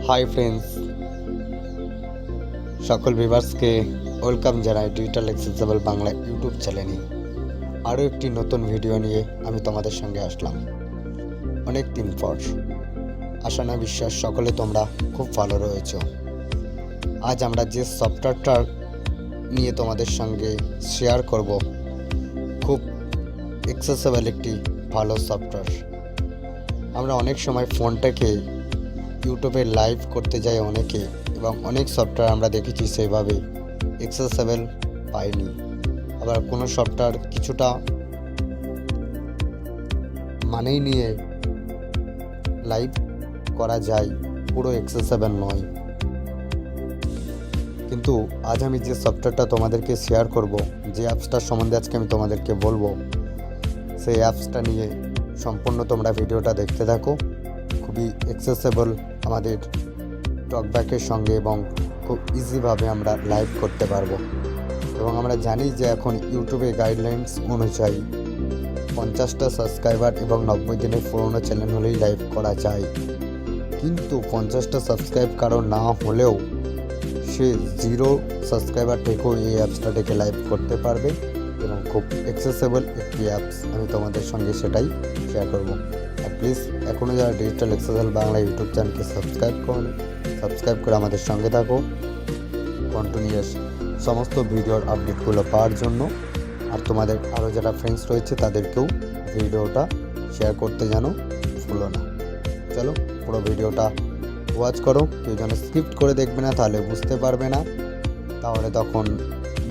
Hi friends, সকল ভিউয়ার্সকে welcome জানাই digital accessible Bangla YouTube চ্যানেলে। আরও একটি নতুন ভিডিও নিয়ে আমি তোমাদের সঙ্গে আসলাম অনেক দিন পর। আশা না বিশ্বাস সকলে তোমরা খুব ভালো রয়েছ। আজ আমরা যে সফটওয়্যারটা নিয়ে তোমাদের সঙ্গে শেয়ার করব, খুব অ্যাক্সেসিবল একটি ভালো সফটওয়্যার। আমরা অনেক সময় ফোনটাকে ইউটিউবে লাইভ করতে যাই অনেকে, এবং অনেক সফটওয়্যার আমরা দেখেছি সেইভাবে অ্যাক্সেসিবল পাইনি। আবার কোনো সফটওয়্যার কিছুটা মানেই নিয়ে লাইভ করা যায়, পুরো অ্যাক্সেসিবল নয়। কিন্তু আজ আমি যে সফটওয়্যারটা তোমাদেরকে শেয়ার করব, যে অ্যাপসটার সম্বন্ধে আজকে আমি তোমাদেরকে বলবো, সেই অ্যাপসটা নিয়ে সম্পূর্ণ তোমরা ভিডিওটা দেখতে থাকো। খুবই অ্যাক্সেসিবল আমাদের টকব্যাকের সঙ্গে, এবং খুব ইজিভাবে আমরা লাইভ করতে পারবো। এবং আমরা জানি যে এখন ইউটিউবে গাইডলাইন্স অনুযায়ী 50টা সাবস্ক্রাইবার এবং 90 দিনের পুরোনো চ্যানেল হলেই লাইভ করা যায়। কিন্তু 50টা সাবস্ক্রাইব কারো না হলেও সে 0 সাবস্ক্রাইবার থেকেও এই অ্যাপসটা থেকে লাইভ করতে পারবে, এবং খুব অ্যাক্সেসিবল একটি অ্যাপস আমি তোমাদের সঙ্গে সেটাই শেয়ার করব। আর প্লিজ এখনও যারা ডিজিটাল অ্যাক্সেসিবল বাংলা ইউটিউব চ্যানেলকে সাবস্ক্রাইব করে আমাদের সঙ্গে থাকো কন্টিনিউয়াস সমস্ত ভিডিওর আপডেটগুলো পাওয়ার জন্য। আর তোমাদের আরও যারা ফ্রেন্ডস রয়েছে তাদেরকেও ভিডিওটা শেয়ার করতে যেন ভুলো না। চলো পুরো ভিডিওটা ওয়াচ করো, কেউ যেন স্কিপ করে দেখবে না, তাহলে বুঝতে পারবে না। তাহলে তখন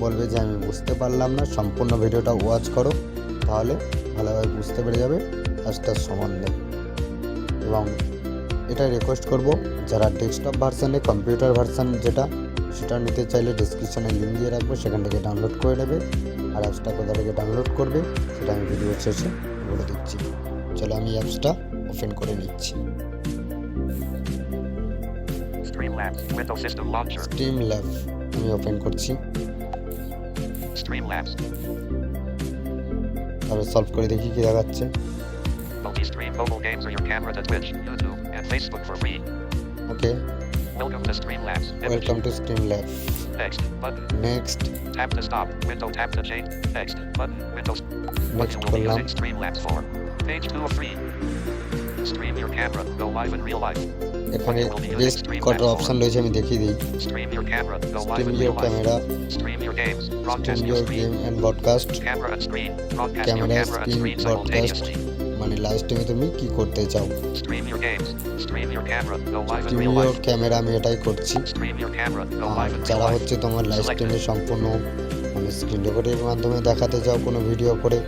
বলবে যে আমি বুঝতে পারলাম না। সম্পূর্ণ ভিডিওটা ওয়াচ করো, তাহলে ভালোভাবে বুঝতে পেরে যাবে অ্যাপসটার সম্বন্ধে। এবং এটা রিকোয়েস্ট করব, যারা ডেস্কটপ ভার্সানে, কম্পিউটার ভার্সান যেটা, সেটা নিতে চাইলে ডিসক্রিপশনে লিঙ্ক দিয়ে রাখবো, সেখান থেকে ডাউনলোড করে নেবে। আর অ্যাপসটা কোথা থেকে ডাউনলোড করবে সেটা আমি ভিডিও শেষে বলে দিচ্ছি। চলো আমি অ্যাপসটা ওপেন করে নিচ্ছি। Streamlabs Windows System Launcher. Streamlabs আমি ওপেন করছি। Streamlabs. তারপর সলভ করে দেখি কি দেখাচ্ছে। Multi-stream mobile games or your camera to Twitch, YouTube, and Facebook for free. Okay, Welcome to Streamlabs. Welcome to Streamlabs. Next button. Next Tap to stop. Window tap to change. Next button. Windows. What next you will be করলাম। using Streamlabs for. Page 2 of 3. Stream your camera. Go live in real life. এখানে বেশ কটা option রয়েছে, আমি দেখিয়ে দিই। Stream your camera. Go live stream in your real life. Camera, Stream your games. Stream Broadcast your your stream. Game and broadcast, Camera and screen. Broadcast your camera, camera and screen, screen broadcast, simultaneously. মানে live স্ট্রিমে তুমি কি করতে চাও। Stream your games. Stream your camera. Go live in stream real your life. Camera আমি এটাই করছি। Stream your camera. Go R live in real যারা life. হচ্ছে তোমার লাইভ স্ট্রিমে সম্পূর্ণ মানে স্ক্রিন রেকর্ডের মাধ্যমে দেখাতে চাও কোনো ভিডিও করে,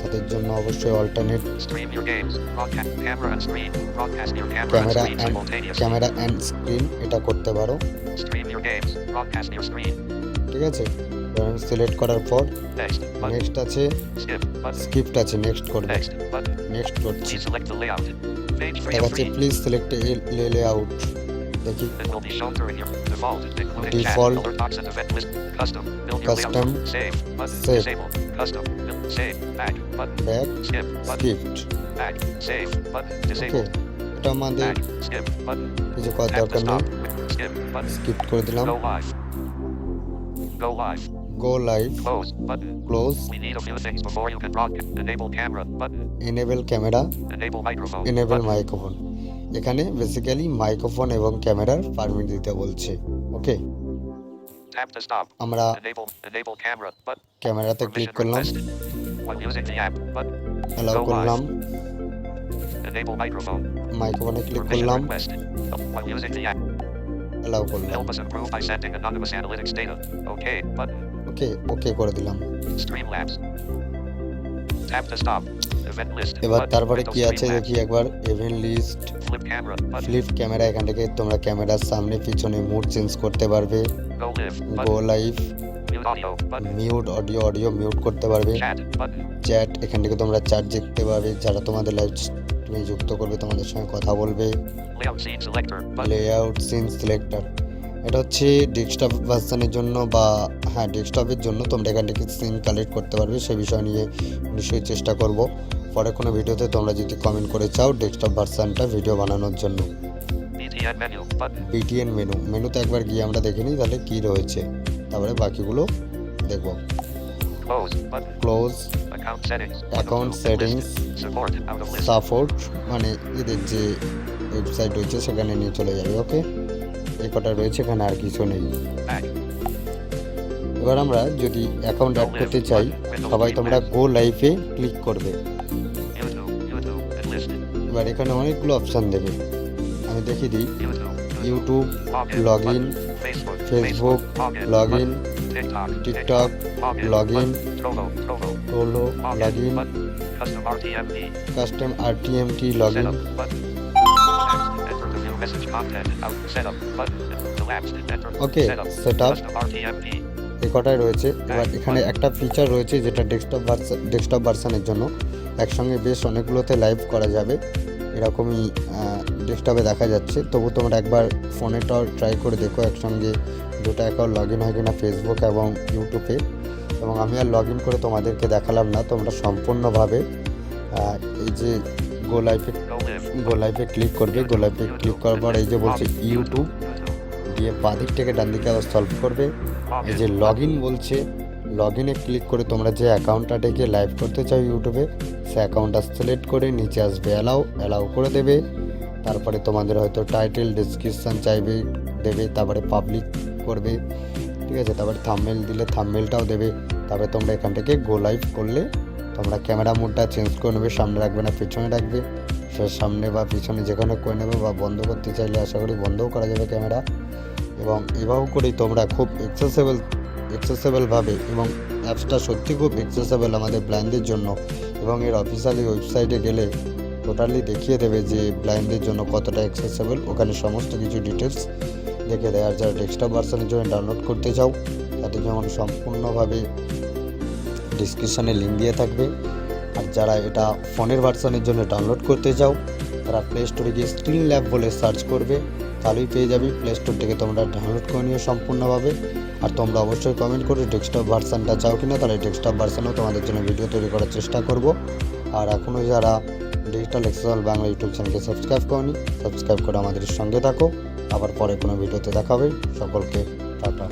তাদের জন্য অবশ্যই alternate Stream your games. Broadcast camera and screen. Broadcast your camera and camera screen simultaneously. And screen এটা করতে পারো। Stream your games. Broadcast your screen. ঠিক আছে, এবার আমি সিলেক্ট করার পর Next button. নেক্সট আছে, Skip button. স্ক্রিপ্ট আছে, নেক্সট করবে। Next button. নেক্সট করছি। Please select the layout. Page 3 of দেখাচ্ছে 3. প্লিজ সিলেক্ট লে আউট। দেখি It will be shown during your default, including chat, Default. alert box and event list. Custom. Build your Custom. layout. Save button. Save. Disable. Custom. Build. Save. Back button. Back, Skip button. Script. Back. Save button. Okay, Disable. এটা আমাদের Back. Skip button. কিছু করার Tap to দরকার নেই। stop. Skip button. Script করে দিলাম। Go live. Go live. Go live, Close button. Close, We need a few things before you can broadcast. Enable camera button. Enable camera, Enable microphone. Enable button. Microphone. এখানে basically microphone এবং ক্যামেরার permit দিতে বলছে। ওকে, Tap to stop. আমরা Enable camera button. ক্যামেরাতে click Permission করলাম, requested. While using the app button. Allow Go করলাম, Enable microphone. মাইক্রোফোনে click Permission করলাম, requested. While using the app. Allow করলাম। Help us improve by sending anonymous analytics data. Okay button. ওকে, ওকে করে দিলাম। Streamlabs. Tap to stop. Event list. এবার button. তারপরে Windows কি আছে Streamlabs. দেখি একবার। Event list, Flip camera button. Flip camera, এখান থেকে তোমরা ক্যামেরার সামনে পিছনে মুড চেঞ্জ করতে পারবে। Go live গো button. Live, Mute audio button. Mute audio mute করতে পারবে। Chat button. চ্যাট, এখান থেকে তোমরা চ্যাট দেখতে পাবে, যারা তোমাদের লাইভ স্ট্রিমে যুক্ত করবে তোমাদের সঙ্গে কথা বলবে। Layout scene selector button. Layout scene selector, এটা হচ্ছে ডেস্কটপ ভার্সনের জন্য, বা হ্যাঁ ডেস্কটপের জন্য তোমরা এখান থেকে সিন কালেক্ট করতে পারবে। সে বিষয় নিয়ে নিশ্চয়ই চেষ্টা করব পরে কোনো ভিডিওতে, তোমরা যদি কমেন্ট করে চাও ডেস্কটপ ভার্সনটা ভিডিও বানানোর জন্য। BT BTN menu button. BTN মেনুতে একবার গিয়ে আমরা দেখে নিই তাহলে কি রয়েছে, তারপরে বাকিগুলো দেখব। Close button. Close, Account settings. Account settings, Support out of list. Support মানে এদের যে ওয়েবসাইট রয়েছে সেখানে নিয়ে চলে যাবে। ওকে, এই কটা রয়েছে, এখানে আর কিছু নেই। Back. এবার আমরা যদি অ্যাকাউন্ট অ্যাড করতে চাই, সবাই তোমরা গো লাইভে ক্লিক করবে। YouTube and list. এবার এখানে অনেকগুলো অপশান দেবে, আমি দেখিয়ে দিই। YouTube. YouTube Login log in, button. Facebook. Facebook Login log in, button. TikTok. TikTok Login log in, button. Trovo. Trovo log in, button. Custom RTMP. Custom RTMT log in. Setup button. Text. Enter the new message content. Out. Setup button. Elapsed. Enter. Okay, Setup. Setup, Custom RTMP. এই কটাই রয়েছে। এবার এখানে একটা feature রয়েছে যেটা desktop ভার্সানের জন্য একসঙ্গে বেশ অনেকগুলোতে লাইভ করা যাবে, এরকমই ডেস্কটপে দেখা যাচ্ছে। তবু তোমরা একবার ফোনেটাও ট্রাই করে দেখো একসঙ্গে দুটো অ্যাকাউন্ট লগ ইন হয় কিনা ফেসবুক এবং ইউটিউবে। এবং আমি আর লগ ইন করে তোমাদেরকে দেখালাম না, তোমরা সম্পূর্ণভাবে এই যে গো লাইভে ক্লিক করবে। গো লাইভে ক্লিক করার পর এই যে বলছে ইউটিউব দিয়ে বাঁদিক থেকে ডান দিকে আবার সলভ করবে। এই যে লগ ইন বলছে, লগ ইনে ক্লিক করে তোমরা যে অ্যাকাউন্টটা ডেকে লাইভ করতে চাও ইউটিউবে, সে অ্যাকাউন্টটা সিলেক্ট করে নিচে আসবে অ্যালাউ করে দেবে। তারপরে তোমাদের হয়তো টাইটেল ডেসক্রিপশান চাইবে, দেবে, তারপরে পাবলিক করবে, ঠিক আছে। তারপরে থাম্বনেল দিলে থাম্বনেলটাও দেবে। তারপরে তোমরা এখান থেকে গো লাইভ করলে তোমরা ক্যামেরা মোডটা চেঞ্জ করে নেবে, সামনে রাখবে না পেছনে রাখবে, সে সামনে বা পিছনে যেখানে করে নেবে। বা বন্ধ করতে চাইলে আশা করি বন্ধও করা যাবে ক্যামেরা। এবং এভাবে করেই তোমরা খুব অ্যাক্সেসেবলভাবে, এবং অ্যাপসটা সত্যি খুব অ্যাক্সেসেবল আমাদের ব্লাইন্ডদের জন্য। এবং এর অফিসিয়ালি ওয়েবসাইটে গেলে টোটালি দেখিয়ে দেবে যে ব্লাইন্ডদের জন্য কতটা অ্যাক্সেসেবল, ওখানে সমস্ত কিছু ডিটেলস দেখে দেয়। আর যারা ডেস্কটপ ভার্সনের জন্য ডাউনলোড করতে চাও তাদের যেমন সম্পূর্ণভাবে ডিসক্রিপশানে লিঙ্ক দিয়ে থাকবে। আর যারা এটা ফোনের ভার্সনের জন্য ডাউনলোড করতে চাও তারা প্লে স্টোরে গিয়ে স্ট্রিমল্যাব বলে সার্চ করবে, তাহলেই পেয়ে যাবে। প্লে স্টোর থেকে তোমরা ডাউনলোড করে নিও সম্পূর্ণভাবে। আর তোমরা অবশ্যই কমেন্ট করে ডেস্কটপ ভার্সানটা চাও কিনা, তাহলে ডেস্কটপ ভার্সানও তোমাদের জন্য ভিডিও তৈরি করার চেষ্টা করব। আর এখনও যারা ডিজিটাল এক্সেসেবল বাংলা ইউটিউব চ্যানেলকে সাবস্ক্রাইব করনি, সাবস্ক্রাইব করে আমাদের সঙ্গে থাকো। আবার পরে কোনো ভিডিওতে দেখা হবে। সকলকে টাটা।